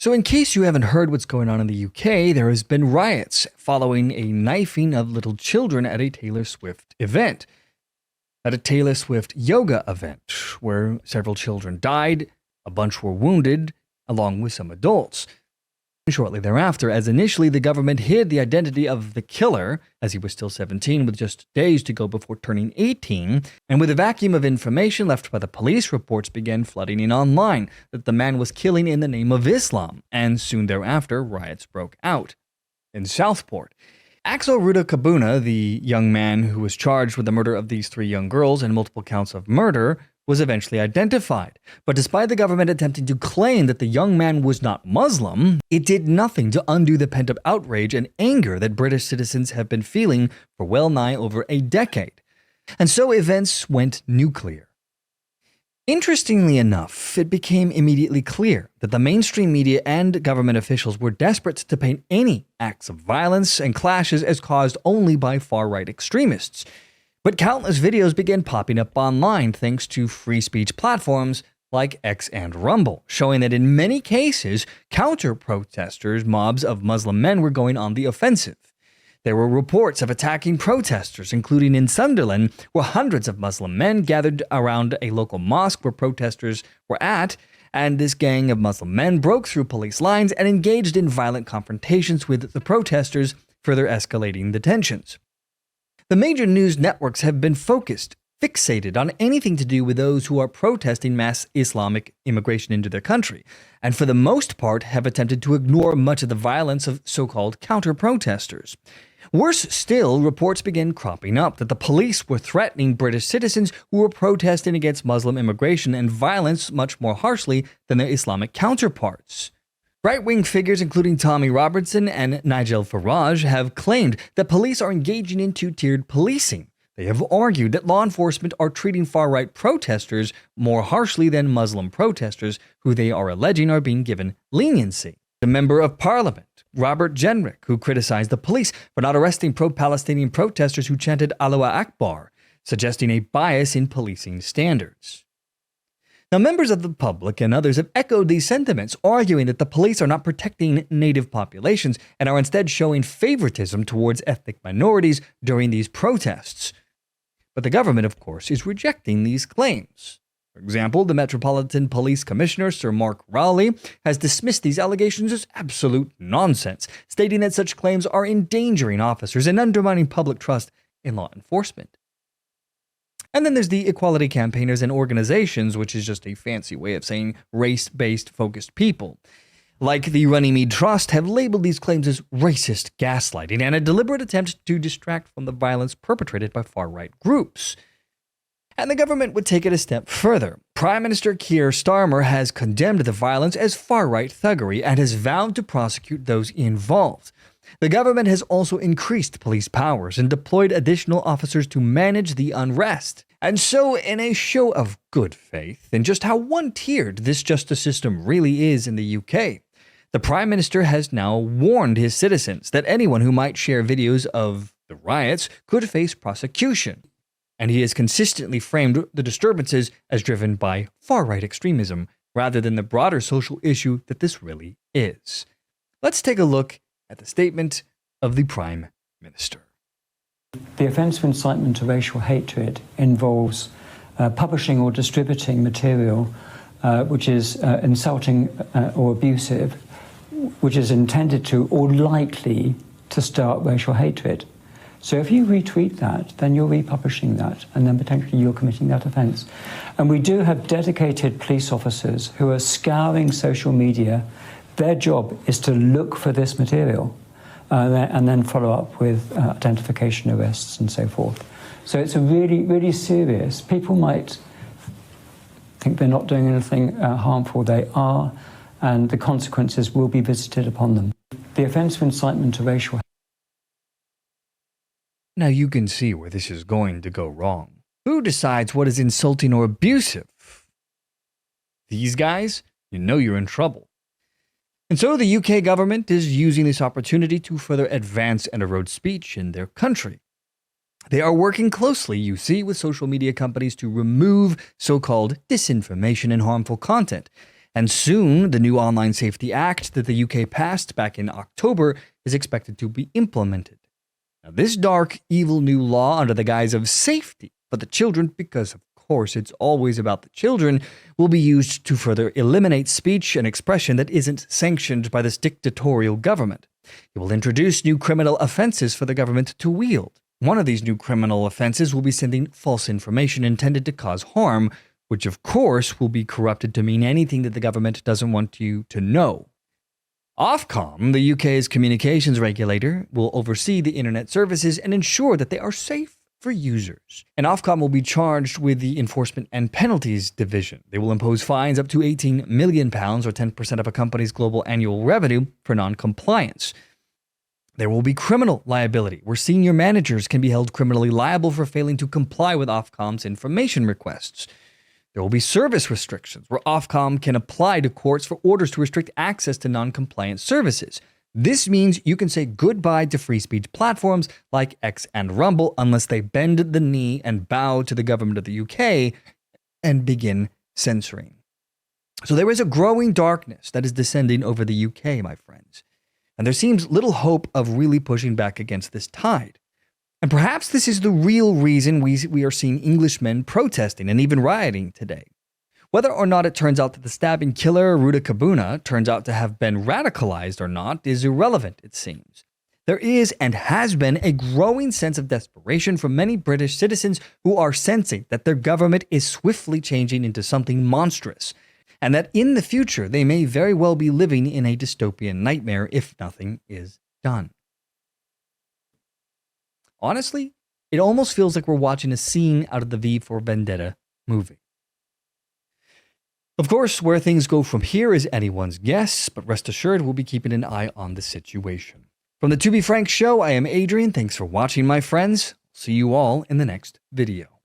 So in case you haven't heard what's going on in the UK, there has been riots following a knifing of little children at a Taylor Swift event. At a Taylor Swift yoga event, where several children died, a bunch were wounded, along with some adults. Shortly thereafter, as initially the government hid the identity of the killer, as he was still 17 with just days to go before turning 18, and with a vacuum of information left by the police, reports began flooding in online that the man was killing in the name of Islam, and soon thereafter riots broke out. In Southport, Axel Rudakabuna, the young man who was charged with the murder of these 3 young girls and multiple counts of murder, was eventually identified. But despite the government attempting to claim that the young man was not Muslim, it did nothing to undo the pent-up outrage and anger that British citizens have been feeling for well nigh over a decade. And so events went nuclear. Interestingly enough, it became immediately clear that the mainstream media and government officials were desperate to paint any acts of violence and clashes as caused only by far-right extremists. But countless videos began popping up online thanks to free speech platforms like X and Rumble, showing that in many cases, counter-protesters, mobs of Muslim men, were going on the offensive. There were reports of attacking protesters, including in Sunderland, where hundreds of Muslim men gathered around a local mosque where protesters were at, and this gang of Muslim men broke through police lines and engaged in violent confrontations with the protesters, further escalating the tensions. The major news networks have been fixated on anything to do with those who are protesting mass Islamic immigration into their country, and for the most part have attempted to ignore much of the violence of so-called counter-protesters. Worse still, reports began cropping up that the police were threatening British citizens who were protesting against Muslim immigration and violence much more harshly than their Islamic counterparts. Right-wing figures including Tommy Robertson and Nigel Farage have claimed that police are engaging in two-tiered policing. They have argued that law enforcement are treating far-right protesters more harshly than Muslim protesters, who they are alleging are being given leniency. The Member of Parliament, Robert Jenrick, who criticized the police for not arresting pro-Palestinian protesters who chanted Allahu Akbar, suggesting a bias in policing standards. Now, members of the public and others have echoed these sentiments, arguing that the police are not protecting native populations and are instead showing favoritism towards ethnic minorities during these protests. But the government, of course, is rejecting these claims. For example, the Metropolitan Police Commissioner, Sir Mark Rowley, has dismissed these allegations as absolute nonsense, stating that such claims are endangering officers and undermining public trust in law enforcement. And then there's the equality campaigners and organizations, which is just a fancy way of saying race-based focused people. Like the Runnymede Trust, have labeled these claims as racist gaslighting and a deliberate attempt to distract from the violence perpetrated by far-right groups. And the government would take it a step further. Prime Minister Keir Starmer has condemned the violence as far-right thuggery and has vowed to prosecute those involved. The government has also increased police powers and deployed additional officers to manage the unrest. And so, in a show of good faith, and just how one-tiered this justice system really is in the UK, the Prime Minister has now warned his citizens that anyone who might share videos of the riots could face prosecution. And he has consistently framed the disturbances as driven by far-right extremism, rather than the broader social issue that this really is. Let's take a look at the statement of the Prime Minister. The offence of incitement to racial hatred involves publishing or distributing material which is insulting or abusive, which is intended to or likely to start racial hatred. So if you retweet that, then you're republishing that, and then potentially you're committing that offence. And we do have dedicated police officers who are scouring social media. Their job is to look for this material and then follow up with identification, arrests, and so forth. So it's a really, really serious. People might think they're not doing anything harmful. They are, and the consequences will be visited upon them. The offence of incitement to racial. Now you can see where this is going to go wrong. Who decides what is insulting or abusive? These guys? You know you're in trouble. And so the UK government is using this opportunity to further advance and erode speech in their country. They are working closely, you see, with social media companies to remove so-called disinformation and harmful content. And soon, the new Online Safety Act that the UK passed back in October is expected to be implemented. Now, this dark, evil new law under the guise of safety for the children, because of course it's always about the children, will be used to further eliminate speech and expression that isn't sanctioned by this dictatorial government. It will introduce new criminal offenses for the government to wield. One of these new criminal offenses will be sending false information intended to cause harm, which of course will be corrupted to mean anything that the government doesn't want you to know. Ofcom, the UK's communications regulator, will oversee the internet services and ensure that they are safe for users. And Ofcom will be charged with the Enforcement and Penalties Division. They will impose fines up to £18 million, or 10% of a company's global annual revenue, for non-compliance. There will be criminal liability, where senior managers can be held criminally liable for failing to comply with Ofcom's information requests. There will be service restrictions, where Ofcom can apply to courts for orders to restrict access to non-compliant services. This means you can say goodbye to free speech platforms like X and Rumble unless they bend the knee and bow to the government of the UK and begin censoring. So there is a growing darkness that is descending over the UK, my friends. And there seems little hope of really pushing back against this tide. And perhaps this is the real reason we are seeing Englishmen protesting and even rioting today. Whether or not it turns out that the stabbing killer, Ruda Kabuna, turns out to have been radicalized or not is irrelevant, it seems. There is and has been a growing sense of desperation from many British citizens who are sensing that their government is swiftly changing into something monstrous, and that in the future they may very well be living in a dystopian nightmare if nothing is done. Honestly, it almost feels like we're watching a scene out of the V for Vendetta movie. Of course, where things go from here is anyone's guess, but rest assured we'll be keeping an eye on the situation. From the To Be Frank show, I am Adrian. Thanks for watching, my friends. See you all in the next video.